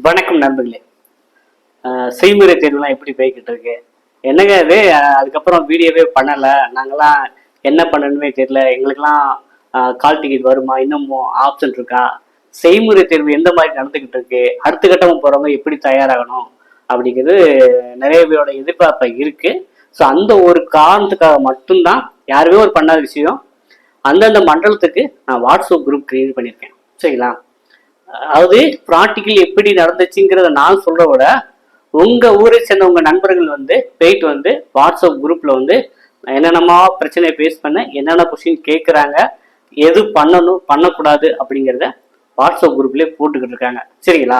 வணக்கம் நண்பர்களே. செய்முறை தேர்வுலாம் எப்படி போய்கிட்டு இருக்கு? என்னங்க இது? அதுக்கப்புறம் வீடியோவே பண்ணலை. நாங்களாம் என்ன பண்ணணுமே தெரியல. எங்களுக்கெல்லாம் கால் டிக்கெட் வருமா? இன்னமும் ஆப்ஷன் இருக்கா? செய்முறை தேர்வு எந்த மாதிரி நடந்துக்கிட்டு இருக்கு? அடுத்த கட்டமும் போகிறவங்க எப்படி தயாராகணும் அப்படிங்கிறது நிறைய பேரோட எதிர்பார்ப்பா இருக்கு. ஸோ அந்த ஒரு காரணத்துக்காக மட்டும்தான், யாருமே ஒரு பண்ணாத விஷயம், அந்தந்த மண்டலத்துக்கு நான் வாட்ஸ்அப் குரூப் கிரியேட் பண்ணியிருக்கேன். சரிங்களா? அதாவது ப்ராக்டிக்கல் எப்படி நடந்துச்சுங்கிறத நான் சொல்ற விட, உங்க ஊரை சேர்ந்த உங்க நண்பர்கள் போயிட்டு வாட்ஸ்அப் குரூப்ல என்னென்னமா பிரச்சனையை ஃபேஸ் பண்ண, என்னென்ன கொஸ்டின் கேட்குறாங்க, எது பண்ணணும் பண்ணக்கூடாது அப்படிங்கிறத வாட்ஸ்அப் குரூப்லேயே போட்டுக்கிட்டு இருக்காங்க. சரிங்களா?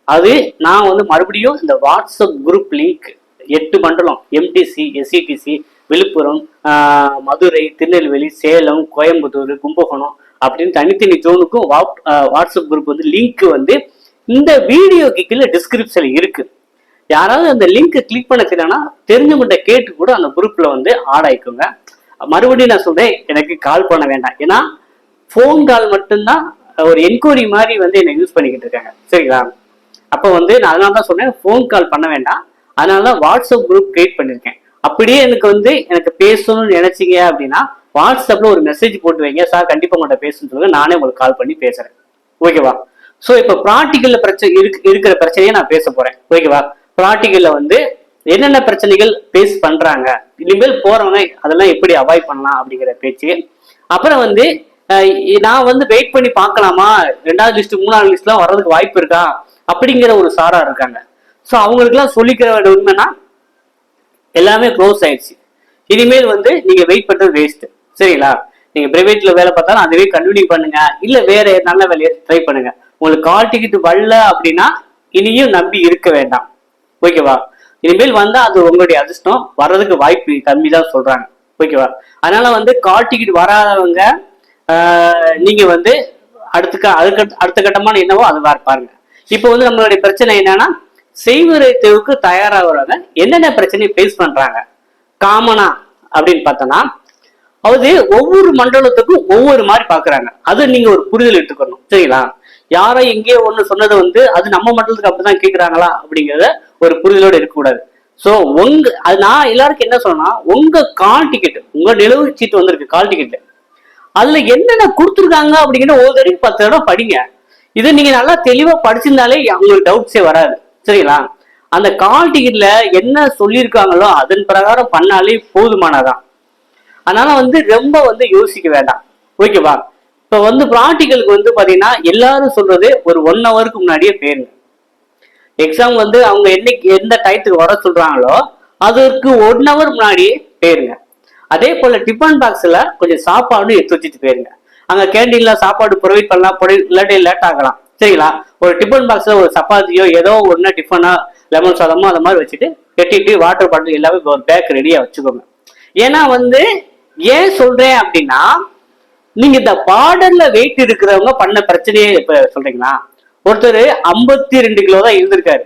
அது நான் மறுபடியும் இந்த வாட்ஸ்அப் குரூப் லிங்க் 8 மண்டலம், எம்டிசி, எஸ்சிடிசி, விழுப்புரம், மதுரை, திருநெல்வேலி, சேலம், கோயம்புத்தூர், கும்பகோணம் அப்படின்னு தனித்தனி ஜோனுக்கும் வாட்ஸ்அப் குரூப் லிங்க் இந்த வீடியோக்கு கீழே டிஸ்கிரிப்ஷன்ல இருக்கு. யாராவது அந்த லிங்க் கிளிக் பண்ண தெரியலன்னா தெரிஞ்சவங்கிட்ட கேட்டு கூட அந்த குரூப்ல ஆட் ஆயிக்கோங்க. மறுபடியும் நான் சொல்றேன், எனக்கு கால் பண்ண வேண்டாம். ஏன்னா ஃபோன் கால் மட்டும்தான் ஒரு என்கொயரி மாதிரி என்னை யூஸ் பண்ணிக்கிட்டு இருக்காங்க. சரிங்களா? அப்போ நான் அதனால தான் சொன்னேன், ஃபோன் கால் பண்ண வேண்டாம். அதனால தான் வாட்ஸ்அப் குரூப் கிரியேட் பண்ணியிருக்கேன். அப்படியே எனக்கு பேசணும்னு நினைச்சீங்க அப்படின்னா வாட்ஸ்அப்ல ஒரு மெசேஜ் போட்டு வைங்க, சார் கண்டிப்பா உங்கள்கிட்ட பேசணும்னு சொல்லுங்க, நானே உங்களுக்கு கால் பண்ணி பேசுறேன். ஓகேவா? ஸோ இப்போ ப்ராக்டிக்கல்ல இருக்கிற பிரச்சனையை நான் பேச போறேன். ஓகேவா? ப்ராக்டிக்கல்ல என்னென்ன பிரச்சனைகள் ஃபேஸ் பண்றாங்க, இனிமேல் போறவங்க அதெல்லாம் எப்படி அவாய்ட் பண்ணலாம் அப்படிங்கிற பேச்சு. அப்புறம் நான் வெயிட் பண்ணி பார்க்கலாமா, 2வது லிஸ்ட் 3வது லிஸ்ட்லாம் வர்றதுக்கு வாய்ப்பு இருக்கா அப்படிங்கிற ஒரு சாரா இருக்காங்க. ஸோ அவங்களுக்குலாம் சொல்லிக்கிற வேண்டிய உண்மைன்னா, எல்லாமே க்ளோஸ் ஆயிடுச்சு. இனிமேல் நீங்க வெயிட் பண்றது வேஸ்ட். சரிங்களா? நீங்க பிரைவேட்ல வேலை பார்த்தாலும் அதுவே கண்டினியூ பண்ணுங்க, இல்ல வேற நல்ல வேலையை ட்ரை பண்ணுங்க. உங்களுக்கு கால் டிக்கெட் வரல அப்படின்னா இனியும் நம்பி இருக்க வேண்டாம். ஓகேவா? இனிமேல் அது உங்களுடைய அதிர்ஷ்டம், வர்றதுக்கு வாய்ப்பு கம்மி தான் சொல்றாங்க. ஓகேவா? அதனால கால் டிக்கெட் வராதவங்க நீங்க அடுத்த கட்டமான என்னவோ அது பாருங்க. இப்போ நம்மளுடைய பிரச்சனை என்னன்னா, செய்முறை தேர்வுக்கு தயாராகிறவங்க என்னென்ன பிரச்சனையை ஃபேஸ் பண்றாங்க காமனா அப்படின்னு பார்த்தோன்னா, ஒவ்வொரு மண்டலத்துக்கும் ஒவ்வொரு மாதிரி பாக்குறாங்க. அது நீங்க ஒரு புரிதல் எடுத்துக்கணும். சரிங்களா? யாரோ எங்கேயோ ஒண்ணு சொன்னது அது நம்ம மண்டலத்துக்கு அப்படிதான் கேட்கிறாங்களா அப்படிங்கிறத ஒரு புரிதலோடு இருக்கக்கூடாது. ஸோ அது நான் எல்லாருக்கும் என்ன சொன்னா, உங்க கால் டிக்கெட், உங்க டெலிவரி சீட் வந்திருக்கு கால் டிக்கெட், அதுல என்னென்ன கொடுத்துருக்காங்க அப்படிங்கிற ஒரு தடவை 10 தடவை படிங்க. இது நீங்க நல்லா தெளிவா படிச்சிருந்தாலே உங்களுக்கு டவுட்ஸே வராது. சரிங்களா? அந்த கால் டிக்கெட்ல என்ன சொல்லியிருக்காங்களோ அதன் பிரகாரம் பண்ணாலே போதுமானதான். அதனால ரொம்ப யோசிக்க வேண்டாம். ஓகேவா? இப்ப ப்ராக்டிகலுக்கு பாத்தீங்கன்னா எல்லாரும் சொல்றது ஒரு 1 ஹவருக்கு முன்னாடியே போயிருங்க. எக்ஸாம் அவங்க என்னைக்கு எந்த டயத்துக்கு வர சொல்றாங்களோ அதற்கு 1 ஹவர் முன்னாடியே போயிருங்க. அதே போல டிஃபன் பாக்ஸ்ல கொஞ்சம் சாப்பாடு எடுத்து வச்சுட்டு போயிருங்க. அங்க கேண்டீன்ல சாப்பாடு ப்ரொவைட் பண்ணலாம், இல்லாட்டி லேட் ஆகலாம். சரிங்களா? ஒரு டிஃபன் பாக்ஸ்ல ஒரு சப்பாத்தியோ ஏதோ ஒண்ணு டிஃபனோ லெமன் சாதமோ அந்த மாதிரி வச்சுட்டு கட்டிட்டு வாட்டர் பாட்டில் எல்லாமே ஒரு பேக் ரெடியா வச்சுக்கோங்க. ஏன்னா ஏன் சொல்றேன் அப்படின்னா, நீங்க இந்த பார்டர்ல வெயிட் இருக்கிறவங்க பண்ண பிரச்சனையே இப்ப சொல்றீங்களா? ஒருத்தர் 52 கிலோ தான் இருந்திருக்காரு.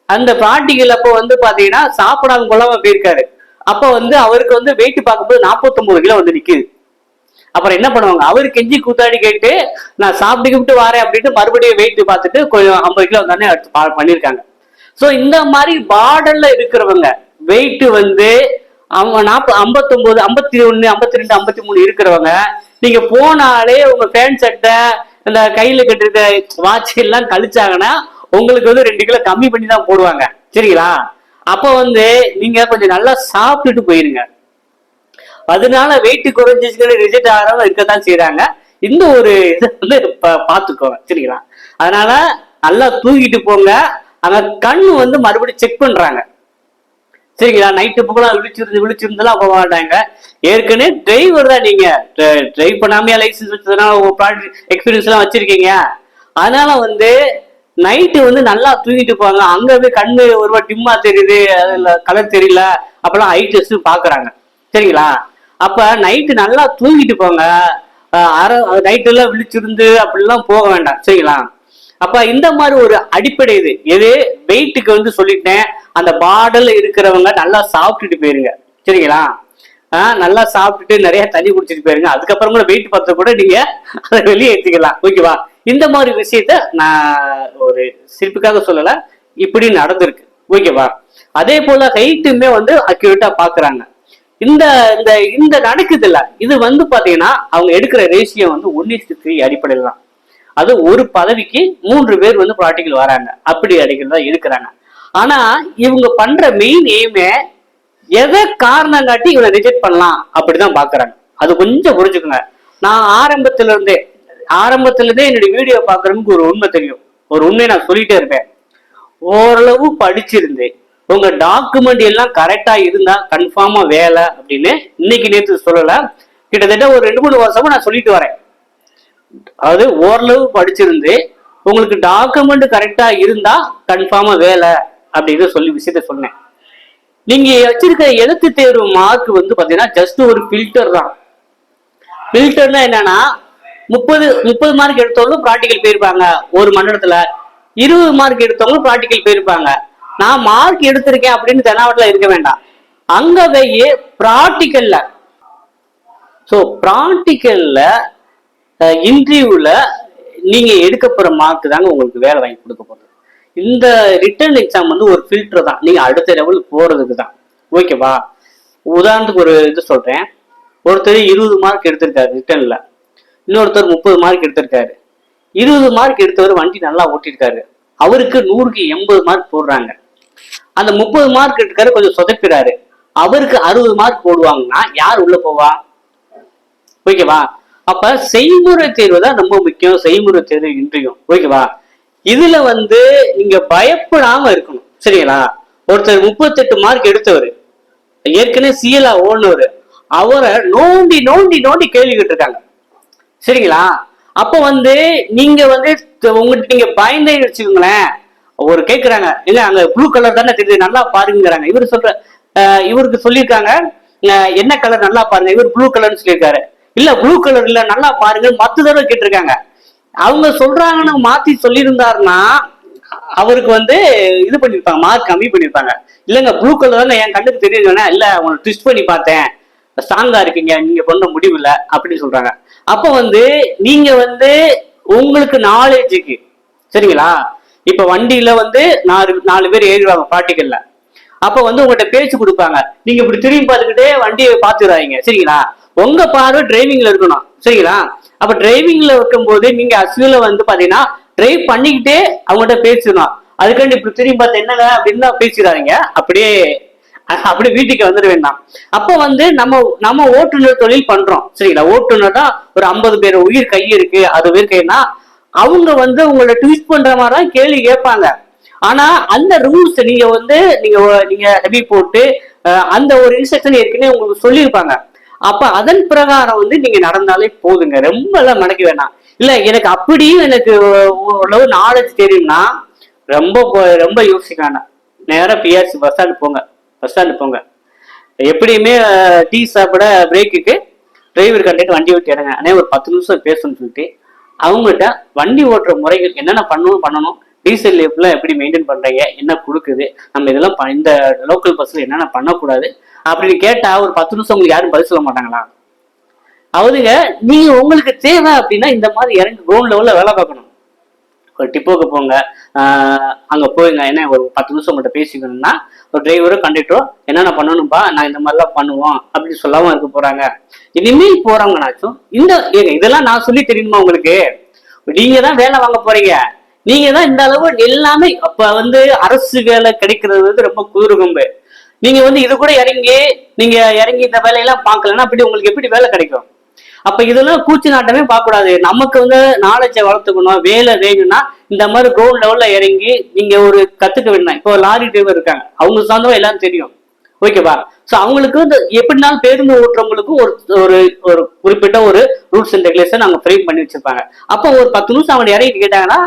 அந்த ப்ராக்டிகல் அப்போ பாத்தீங்கன்னா சாப்பிடாம கொள்ளாம போயிருக்காரு. அப்ப அவருக்கு வெயிட் பார்க்கும்போது 49 கிலோ நிக்குது. அப்புறம் என்ன பண்ணுவாங்க? அவரு கெஞ்சி கூத்தாடி கேட்டு நான் சாப்பிட்டு வரேன் அப்படின்ட்டு மறுபடியும் வெயிட் பார்த்துட்டு கொஞ்சம் 50 கிலோ தானே பண்ணிருக்காங்க. ஸோ இந்த மாதிரி பார்டர்ல இருக்கிறவங்க வெயிட் அவங்க 59, 51, 52, 53 இருக்கிறவங்க, நீங்க போனாலே உங்க பேண்ட் சட்டை, இந்த கையில கட்டிருக்க வாட்ச் எல்லாம் கழிச்சாங்கன்னா உங்களுக்கு 2 கிலோ கம்மி பண்ணி தான் போடுவாங்க. சரிங்களா? அப்ப நீங்க கொஞ்சம் நல்லா சாப்பிட்டுட்டு போயிருங்க. அதனால வெயிட் குறைஞ்சிச்சுன்னு ரிஜெக்ட் ஆகிறவங்க இருக்கத்தான் செய்யறாங்க. இந்த ஒரு இதை பாத்துக்கோங்க. சரிங்களா? அதனால நல்லா தூங்கிட்டு போங்க. அங்க கண்ணு மறுபடியும் செக் பண்றாங்க. சரிங்களா? நைட்டு புகழாம் விழிச்சிருந்தாலும் போக மாட்டாங்க. ஏற்கனவே டிரைவர் தான், நீங்க டிரைவ் பண்ணாமையா லைசன்ஸ் வச்சதுனால எக்ஸ்பீரியன்ஸ் எல்லாம் வச்சிருக்கீங்க. அதனால நைட்டு நல்லா தூங்கிட்டு போவாங்க. அங்க போய் கண்ணு ஒருவா டிம்மா தெரியுது, கலர் தெரியல, அப்பெல்லாம் ஐ டெஸ்ட் பாக்குறாங்க. சரிங்களா? அப்ப நைட்டு நல்லா தூங்கிட்டு போங்க. நைட்டு எல்லாம் விழிச்சிருந்து அப்படிலாம் போக வேண்டாம். சரிங்களா? அப்ப இந்த மாதிரி ஒரு அடிப்படை எது வெயிட்டுக்கு சொல்லிட்டேன். அந்த பார்டர்ல இருக்கிறவங்க நல்லா சாப்பிட்டுட்டு போயிருங்க. சரிங்களா? நல்லா சாப்பிட்டுட்டு நிறைய தண்ணி குடிச்சிட்டு போயிருங்க. அதுக்கப்புறம் கூட வெயிட் பார்த்த கூட நீங்க அதை வெளியே ஏற்றிக்கலாம். ஓகேவா? இந்த மாதிரி விஷயத்த நான் ஒரு சிரிப்புக்காக சொல்லல, இப்படி நடந்திருக்கு. ஓகேவா? அதே போல ஹைட்டுமே வந்து அக்யூரேட்டா பாக்குறாங்க. இந்த இந்த இந்த நடக்குது இல்ல, இது வந்து பாத்தீங்கன்னா அவங்க எடுக்கிற ரேஷியோ வந்து 1:3 அடிப்படையில் தான். அது ஒரு பதவிக்கு 3 பேர் வந்து ப்ராக்டிக்கல் வராங்க, அப்படி அடிக்கிறதா இருக்கிறாங்க. ஆனா இவங்க பண்ற மெயின் எய்மே எதை காரணம் காட்டி இவனை ரிஜெக்ட் பண்ணலாம் அப்படிதான் பாக்குறாங்க. அது கொஞ்சம் புரிஞ்சுக்கோங்க. நான் ஆரம்பத்துல இருந்தே என்னுடைய வீடியோ பாக்குறவங்களுக்கு ஒரு உண்மை தெரியும். ஒரு உண்மையை நான் சொல்லிட்டே இருப்பேன். ஓரளவு படிச்சிருந்து உங்க டாக்குமெண்ட் எல்லாம் கரெக்டா இருந்தா கன்ஃபார்மா வேலை அப்படின்னு இன்னைக்கு நேற்று சொல்லல, கிட்டத்தட்ட ஒரு 2-3 வருஷமா நான் சொல்லிட்டு வரேன். அதாவது ஓரளவு படிச்சிருந்து உங்களுக்கு டாக்குமெண்ட் கரெக்டா இருந்தா கன்ஃபார்மா வேலை அப்படின்னு சொல்லி விஷயத்த சொன்னேன். நீங்க வச்சிருக்க எழுத்து தேர்வு மார்க் வந்து பாத்தீங்கன்னா ஜஸ்ட் ஒரு ஃபில்டர் தான். ஃபில்டர்னா என்னன்னா 30 மார்க் எடுத்தவங்களும் ப்ராக்டிக்கல் போயிருப்பாங்க ஒரு மண்டலத்துல, 20 மார்க் எடுத்தவங்களும் ப்ராக்டிக்கல் போயிருப்பாங்க. நான் மார்க் எடுத்திருக்கேன் அப்படின்னு தெனாவட்டில் இருக்க வேண்டாம். அங்கவே ப்ராக்டிக்கல்ல இன்டர்வியூல நீங்க எடுக்க போற மார்க் தாங்க உங்களுக்கு வேலை வாங்கி கொடுக்க போறது. இந்த ரிட்டன் எக்ஸாம் வந்து ஒரு ஃபில்டர் தான், நீங்க அடுத்த லெவல் போறதுக்கு தான். ஓகேவா? உதாரணத்துக்கு ஒரு இது சொல்றேன். ஒருத்தர் 20 மார்க் எடுத்திருக்காரு ரிட்டன்ல, இன்னொருத்தர் 30 மார்க் எடுத்திருக்காரு. 20 மார்க் எடுத்தவர் வண்டி நல்லா ஓட்டிருக்காரு, அவருக்கு 100க்கு 80 மார்க் போடுறாங்க. அந்த 30 மார்க் எடுக்காரு கொஞ்சம் சொதப்பிறாரு, அவருக்கு 60 மார்க் போடுவாங்கன்னா யார் உள்ள போவா? ஓகேவா? அப்ப செய்முறை தேர்வு தான் ரொம்ப முக்கியம். செய்முறை தேர்வு இன்றையும். ஓகேவா? இதுல வந்து நீங்க பயப்படாம இருக்கணும். சரிங்களா? ஒருத்தர் 38 மார்க் எடுத்தவர், ஏற்கனவே சிஎலா ஓடுனவர், அவரை நோண்டி நோண்டி நோண்டி கேள்வி கேட்டிருக்காங்க. சரிங்களா? அப்ப வந்து நீங்க வந்து உங்ககிட்ட நீங்க பயந்தேன்னு வச்சுக்கோங்களேன். ஒரு கேட்கிறாங்க, இல்ல அங்க ப்ளூ கலர் தானே தெரியுது, நல்லா பாருங்கிறாங்க. இவரு இவருக்கு சொல்லியிருக்காங்க என்ன கலர் நல்லா பாருங்க, இவர் ப்ளூ கலர்னு சொல்லியிருக்காரு. இல்ல ப்ளூ கலர் இல்ல நல்லா பாருங்க 10 தடவை கேட்டிருக்காங்க. அவங்க சொல்றாங்கன்னு மாத்தி சொல்லியிருந்தாருன்னா அவருக்கு வந்து இது பண்ணிருப்பாங்க, மார்க் கம்மி பண்ணிருப்பாங்க. இல்லங்க ப்ளூ கலர் தானே என் கண்ணுக்கு தெரியுதுன்னா, இல்ல உங்களை ட்விஸ்ட் பண்ணி பார்த்தேன், ஸ்ட்ராங்கா இருக்கீங்க நீங்க பண்ண முடிவுல அப்படின்னு சொல்றாங்க. அப்ப வந்து நீங்க வந்து உங்களுக்கு நாலேஜுக்கு, சரிங்களா? இப்ப வண்டியில வந்து 4 பேர் ஏறிடுவாங்க ப்ராக்டிக்கல்ல. அப்ப வந்து உங்கள்கிட்ட பேச்சு கொடுப்பாங்க, நீங்க இப்படி திரும்பி பார்த்துக்கிட்டே வண்டியை பாத்துறாங்க. சரிங்களா? உங்க பார்வை டிரைவிங்ல இருக்கணும். சரிங்களா? அப்ப டிரைவிங்ல இருக்கும் போது நீங்க அசுவில வந்து பாத்தீங்கன்னா டிரைவ் பண்ணிக்கிட்டே அவங்ககிட்ட பேசணும். அதுக்காண்டி இப்படி திரும்பி பார்த்து என்னங்க அப்படின்னு பேசிடாதீங்க. அப்படியே வீட்டுக்கு வந்துட வேண்டாம். அப்ப வந்து நம்ம ஓட்டுநர் தொழில் பண்றோம். சரிங்களா? ஓட்டுநர் தான் ஒரு 50 பேர் உயிர் கை இருக்கு, அது உயிர் கைனா அவங்க வந்து உங்களை ட்விஸ்ட் பண்ற மாதிரி தான் கேள்வி கேட்பாங்க. ஆனா அந்த ரூல்ஸ் நீங்க வந்து நீங்க ஹெவி போட்டு அந்த ஒரு இன்ஸ்ட்ரக்ஷன் ஏற்கனவே உங்களுக்கு சொல்லியிருப்பாங்க. அப்ப அதன் பிரகாரம் வந்து நீங்க நடந்தாலே போதுங்க, ரொம்ப எல்லாம் நடக்க வேண்டாம். இல்ல எனக்கு அப்படியும் எனக்கு ஓரளவு நாலேஜ் தெரியும்னா ரொம்ப ரொம்ப யோசிக்க வேண்டாம். நேரம் பிஆர்சி பஸ் ஸ்டாண்டு போங்க. எப்படியுமே டீ சாப்பிட பிரேக்குக்கு டிரைவர் கண்டிட்டு வண்டி விட்டு இறங்க, அண்ணே ஒரு 10 நிமிஷம் பேசணும்னு சொல்லிட்டு அவங்ககிட்ட வண்டி ஓட்டுற முறைகள் என்னென்ன பண்ணணும், டீசல் லேப்லாம் எப்படி மெயின்டைன் பண்றீங்க, என்ன கொடுக்குது, நம்ம இதெல்லாம் இந்த லோக்கல் பஸ்ல என்னென்ன பண்ணக்கூடாது அப்படின்னு கேட்டா ஒரு 10 நிமிஷம் உங்களுக்கு யாரும் பதில் சொல்ல மாட்டாங்களா? அவதுங்க நீங்க உங்களுக்கு தேவை அப்படின்னா இந்த மாதிரி இறங்கி கிரவுண்ட் லெவல்ல வேலை பார்க்கணும். ஒரு டிப்போக்கு போங்க, அங்க போயிங்க, என்ன ஒரு 10 நிமிஷம் உங்கள்கிட்ட பேசிக்கணும்னா ஒரு டிரைவரோ கண்டக்டரோ என்னென்ன பண்ணணும்பா, நான் இந்த மாதிரிலாம் பண்ணுவோம் அப்படின்னு சொல்லாம இருக்க போறாங்க. இனிமேல் போறவங்கனாச்சும் இதெல்லாம் நான் சொல்லி தெரியுமா உங்களுக்கு? நீங்க தான் வேலை வாங்க போறீங்க, நீங்க தான் இந்த அளவு எல்லாமே. அப்ப வந்து அரசு வேலை கிடைக்கிறது வந்து ரொம்ப குதிரகும்பு. நீங்க வந்து இது கூட இறங்கி இந்த வேலையெல்லாம் பார்க்கலன்னா அப்படி உங்களுக்கு எப்படி வேலை கிடைக்கும்? அப்ப இதெல்லாம் கூச்சு நாட்டமே பார்க்க கூடாது. நமக்கு வந்து நாலேஜை வளர்த்துக்கணும், வேலை வேணும்னா இந்த மாதிரி கிரவுண்ட் லெவல்ல இறங்கி நீங்க ஒரு கத்துக்க வேண்டாம். இப்போ லாரி டிரைவர் இருக்காங்க, அவங்க சார்ந்தவங்க எல்லாரும் தெரியும். ஓகேவா? சோ அவங்களுக்கு வந்து எப்படினாலும் பேருந்து ஓட்டுறவங்களுக்கும் ஒரு ஒரு குறிப்பிட்ட ஒரு ரூல்ஸ் அண்ட் ரெகுலேஷன் அவங்க ஃப்ரேம் பண்ணி வச்சிருப்பாங்க. அப்போ ஒரு 10 நிமிஷம் அவங்க இறங்கி கேட்டாங்கன்னா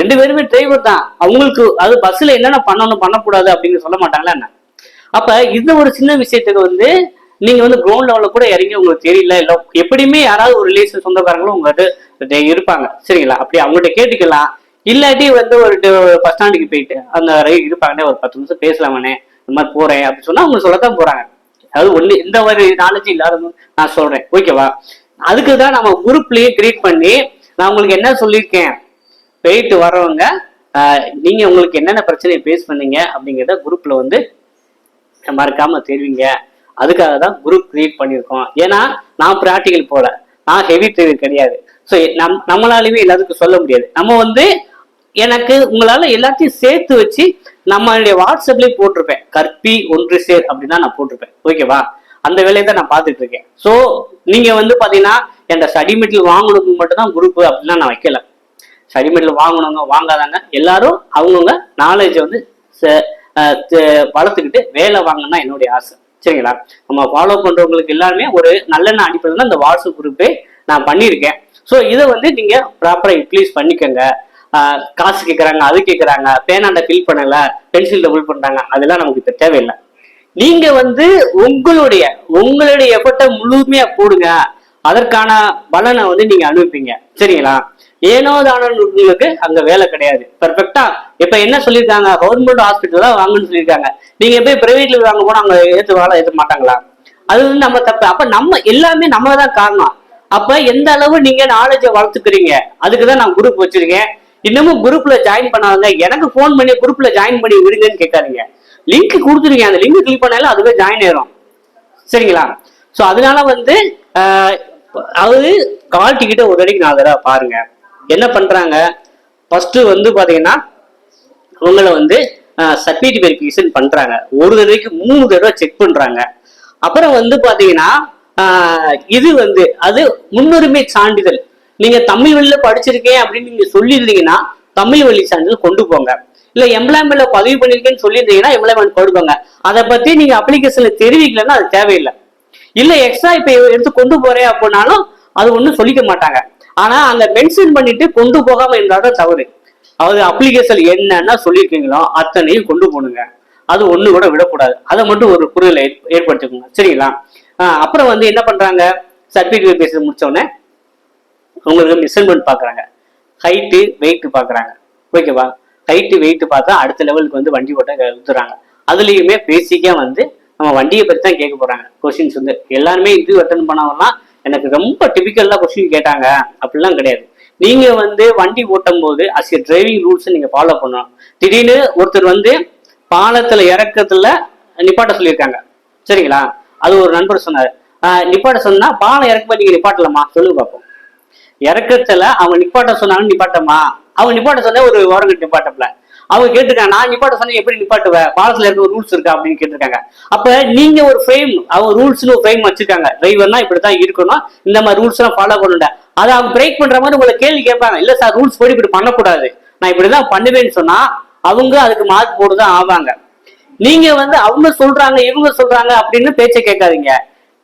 2 பேருமே டிரைவர் தான், அவங்களுக்கு அது பஸ்ல என்னென்ன பண்ணணும் பண்ணக்கூடாது அப்படின்னு சொல்ல மாட்டாங்களா என்ன? அப்ப இந்த ஒரு சின்ன விஷயத்துக்கு வந்து நீங்க வந்து கிரவுண்ட் லெவல்ல கூட இறங்கி உங்களுக்கு தெரியல, இல்ல எப்படியுமே யாராவது ஒரு ரிலேஷன் சொந்தக்காரங்களும் உங்ககிட்ட இருப்பாங்க. சரிங்களா? அப்படி அவங்கள்ட்ட கேட்டுக்கலாம். இல்லாட்டி வந்து ஒரு பஸ் ஸ்டாண்டுக்கு போயிட்டு அந்த இருப்பாங்கன்னே ஒரு 10 நிமிஷம் பேசலாமனே, இந்த மாதிரி போறேன் அப்படின்னு சொன்னா அவங்க சொல்லத்தான் போறாங்க. அதாவது இந்த ஒரு நாலேஜ் இல்லாத நான் சொல்றேன். ஓகேவா? அதுக்குதான் நம்ம குரூப்லயே கிரியேட் பண்ணி நான் உங்களுக்கு என்ன சொல்லியிருக்கேன், போயிட்டு வர்றவங்க நீங்க உங்களுக்கு என்னென்ன பிரச்சனையை பேஸ் பண்ணீங்க அப்படிங்கிறத குரூப்ல வந்து மறக்காம தெரிவிங்க. அதுக்காக தான் குரூப் கிரியேட் பண்ணியிருக்கோம். ஏன்னா நான் ப்ராக்டிக்கல் போல, நான் ஹெவி ட்ரைவர் கிடையாது. ஸோ நம்மளாலுமே எல்லாத்துக்கும் சொல்ல முடியாது. நம்ம வந்து எனக்கு உங்களால எல்லாத்தையும் சேர்த்து வச்சு நம்மளுடைய வாட்ஸ்அப்லயே போட்டிருப்பேன், கற்பி ஒன்று சேர் அப்படின்னு நான் போட்டிருப்பேன். ஓகேவா? அந்த வேலையை தான் நான் பார்த்துட்டு இருக்கேன். ஸோ நீங்க வந்து பாத்தீங்கன்னா என் ஸ்டடி மெட்டீரியல் வாங்கணுக்கு மட்டும் தான் குரூப் அப்படின்னா நான் வைக்கல. ஸ்டடி மெட்டீரியல் வாங்கணுங்க வாங்காதாங்க எல்லாரும் அவங்கவுங்க நாலேஜை வந்து வளர்த்துக்கிட்டு வேலை வாங்கணும்னா என்னுடைய ஆசை. சரிங்களா? நம்ம ஃபாலோ பண்றவங்களுக்கு எல்லாருமே ஒரு நல்லெண்ணெய் அடிப்படையில் தான் இந்த வாட்ஸ்அப் குரூப்பே நான் பண்ணியிருக்கேன். ஸோ இதை வந்து நீங்க ப்ராப்பரா யூட்டிலைஸ் பண்ணிக்கோங்க. காசு கேட்கறாங்க, அது கேட்கறாங்க, பேனாண்ட ஃபில் பண்ணல, பென்சில்ல ஃபில் பண்றாங்க, அதெல்லாம் நமக்கு இப்ப தேவையில்லை. நீங்க வந்து உங்களுடைய எஃபர்ட்டை முழுமையா போடுங்க. அதற்கான பலனை வந்து நீங்க அனுப்பிப்பீங்க. சரிங்களா? ஏனோ தானங்களுக்கு அங்க வேலை கிடையாது. பெர்ஃபெக்டா இப்ப என்ன சொல்லியிருக்காங்க, கவர்மெண்ட் ஹாஸ்பிட்டல் தான் வாங்கன்னு சொல்லியிருக்காங்க. நீங்க போய் பிரைவேட்ல வாங்க போனா அவங்க ஏற்ற மாட்டாங்களா? அது வந்து நம்ம தப்பு. அப்ப நம்ம எல்லாமே நம்ம தான் காரணம். அப்ப எந்த அளவு நீங்க நாலேஜை வளர்த்துக்கிறீங்க, அதுக்குதான் நான் குரூப் வச்சிருக்கேன். இன்னமும் குரூப்ல ஜாயின் பண்ணாங்க, எனக்கு போன் பண்ணி குரூப்ல ஜாயின் பண்ணி விடுங்கன்னு கேட்காதீங்க. லிங்க் கொடுத்துருக்கீங்க, அந்த லிங்க் கிளிக் பண்ணாலும் அதுவே ஜாயின் ஆயிரும். சரிங்களா? ஸோ அதனால வந்து அதாவது கால் டிக்கெட்டை ஒரு அடிக்கு 4 தடவை பாருங்க. என்ன பண்றாங்க, ஃபர்ஸ்ட் வந்து பாத்தீங்கன்னா உங்களை வந்து சர்டிஃபிகேட் வெரிஃபிகேஷன் பண்றாங்க. ஒரு தடவைக்கு 3 தடவை செக் பண்றாங்க. அப்புறம் வந்து பாத்தீங்கன்னா இது வந்து அது முன்னுரிமை சான்றிதழ். நீங்க தமிழ் வழியில படிச்சிருக்கேன் அப்படின்னு நீங்க சொல்லியிருந்தீங்கன்னா தமிழ் வழி சான்றிதழ் கொண்டு போங்க. இல்ல எம்ப்ளாய்மெண்ட்ல பதிவு பண்ணிருக்கேன்னு சொல்லியிருந்தீங்கன்னா எம்ப்ளாய்மெண்ட் கொடுப்பாங்க. அதை பத்தி நீங்க அப்ளிகேஷன்ல தெரிவிக்கலன்னா அது தேவையில்லை. இல்ல எக்ஸ்ட்ரா இப்ப எடுத்து கொண்டு போறேன் அப்படின்னாலும் அது ஒண்ணும் சொல்லிக்க மாட்டாங்க. ஆனா அங்க மென்ஷன் பண்ணிட்டு கொண்டு போகாம இருந்தாதான் தவறு. அதாவது அப்ளிகேஷன் என்னன்னா சொல்லியிருக்கீங்களோ அத்தனையும் கொண்டு போனுங்க. அது ஒண்ணு கூட விடக்கூடாது. அதை மட்டும் ஒரு புரிதலை ஏற்படுத்திக்கோங்க. சரிங்களா? அப்புறம் வந்து என்ன பண்றாங்க, சர்டிபிகேட் பேச முடிச்ச உடனே உங்களுக்கு மெஷர்மெண்ட் பாக்குறாங்க, ஹைட்டு வெயிட் பாக்குறாங்க. ஓகேவா? ஹைட்டு வெயிட் பார்த்தா அடுத்த லெவலுக்கு வந்து வண்டி ஓட்ட ஊத்துறாங்க. அதுலயுமே பேசிக்கா வந்து நம்ம வண்டியை பத்தி தான் கேட்க போறாங்க. கொஸ்டின்ஸ் வந்து எல்லாருமே இது அட்டன் பண்ணாங்கன்னா எனக்கு ரொம்ப டிபிக்கல்லா கொஸ்டின் கேட்டாங்க அப்படிலாம் கிடையாது. நீங்க வந்து வண்டி ஓட்டும் போது அஸ் எ டிரைவிங் ரூல்ஸ் நீங்க ஃபாலோ பண்ணணும். திடீர்னு ஒருத்தர் வந்து பாலத்துல இறக்கத்துல நிப்பாட்ட சொல்லியிருக்காங்க. சரிங்களா? அது ஒரு நண்பர் சொன்னாரு, நிப்பாட்ட சொன்னா பாலம் இறக்கும்போது நீங்க நிப்பாட்டலாமா சொல்லுங்க பார்ப்போம். இறக்கத்துல அவங்க நிப்பாட்ட சொன்னாலும் நிப்பாட்டமா, அவங்க நிப்பாட்ட சொன்ன ஒரு ஓரங்கட்டு நிப்பாட்டப்பல. அவங்க கேட்டிருக்காங்க, நான் நிப்பாட்ட சொன்னா எப்படி நிப்பாட்டுவேன், பாலத்துல இருக்க ரூல்ஸ் இருக்கா அப்படின்னு கேட்டிருக்காங்க. அப்ப நீங்க ஒரு ஃப்ரேம், அவங்க ரூல்ஸ்னு ஒரு ஃப்ரேம் வச்சிருக்காங்க, டிரைவர்னா இப்படித்தான் இருக்கணும், இந்த மாதிரி ரூல்ஸ் எல்லாம் ஃபாலோ பண்ணுங்க. அதை அவங்க பிரேக் பண்ற மாதிரி உங்களை கேள்வி கேட்பாங்க. இல்ல சார் ரூல்ஸ் போய் இப்படி பண்ணக்கூடாது, நான் இப்படிதான் பண்ணுவேன்னு சொன்னா அவங்க அதுக்கு மார்க் போட்டுதான் ஆவாங்க. நீங்க வந்து அவங்க சொல்றாங்க இவங்க சொல்றாங்க அப்படின்னு பேச்சை கேட்காதீங்க.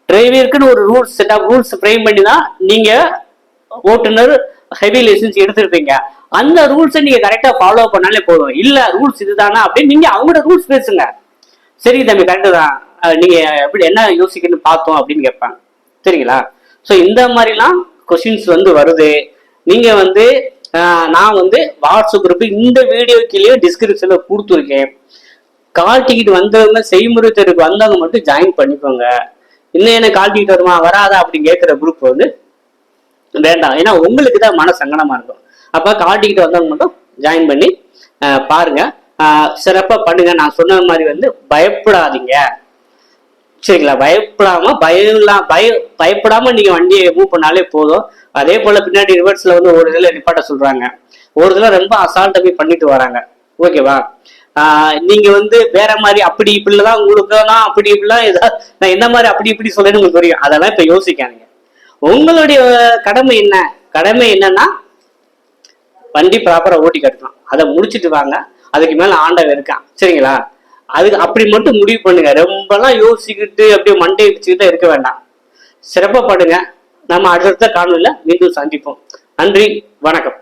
டிரைவருக்குன்னு ஒரு rules set of rules frame பண்ணி தான் நீங்க ஓட்டுநர் ஹெவி லைசன்ஸ் எடுத்திருப்பீங்க. அந்த ரூல்ஸை நீங்க கரெக்டா ஃபாலோ பண்ணாலே போதும். இல்ல ரூல்ஸ் இதுதானா அப்படின்னு நீங்க அவங்களோட ரூல்ஸ் பேசுங்க. சரி தம்பி கரெக்டு தான், நீங்க எப்படி என்ன யோசிக்கணும்னு பார்த்தோம் அப்படின்னு கேட்பாங்க. சரிங்களா? ஸோ இந்த மாதிரிலாம் கொஸ்டின்ஸ் வந்து வருது. நீங்க வந்து நான் வந்து வாட்ஸ்அப் குரூப் இந்த வீடியோக்கிலேயே டிஸ்கிரிப்ஷன்ல கொடுத்துருக்கேன். கால் டிக்கெட் வந்தவங்க செய்முறை தேர்வுக்கு வந்தவங்க மட்டும் ஜாயின் பண்ணிக்கோங்க. இன்னும் என்ன கால் டிக்கெட் வருமா வராதா அப்படின்னு கேட்குற குரூப் வந்து வேண்டாம். ஏன்னா உங்களுக்கு தான் மன சங்கடமா இருக்கும். அப்ப கால் டிக்கெட் வந்தவங்க மட்டும் ஜாயின் பண்ணி பாருங்க, சிறப்பா பண்ணுங்க. நான் சொன்ன மாதிரி வந்து பயப்படாதீங்க. சரிங்களா? பயப்படாம நீங்க வண்டியை மூவ் பண்ணாலே போதும். அதே போல பின்னாடி ரிவர்ஸ்ல வந்து ஒரு இதுல நிப்பாட்ட சொல்றாங்க, ஒரு இதுல ரொம்ப அசால்ட்டா போய் பண்ணிட்டு வராங்க. ஓகேவா? நீங்க வந்து வேற மாதிரி அப்படி இப்படிதான் உங்களுக்கு தான் அப்படி இப்படிலாம் ஏதாவது நான் என்ன மாதிரி அப்படி இப்படி சொல்றேன்னு உங்களுக்கு தெரியும். அதெல்லாம் இப்ப யோசிக்காதீங்க. உங்களுடைய கடமை என்ன? கடமை என்னன்னா வண்டி ப்ராப்பரா ஓட்டி கட்டணும். அதை முடிச்சுட்டு வாங்க. அதுக்கு மேல ஆண்டவன் இருக்கான். சரிங்களா? அதுக்கு அப்படி மட்டும் முடிவு பண்ணுங்க. ரொம்பலாம் யோசிச்சுக்கிட்டு அப்படியே மண்டை வச்சுக்கிட்டு இருக்க வேண்டாம். சிறப்பா படுங்க. நம்ம அடுத்த காணொலியில மீண்டும் சந்திப்போம். நன்றி, வணக்கம்.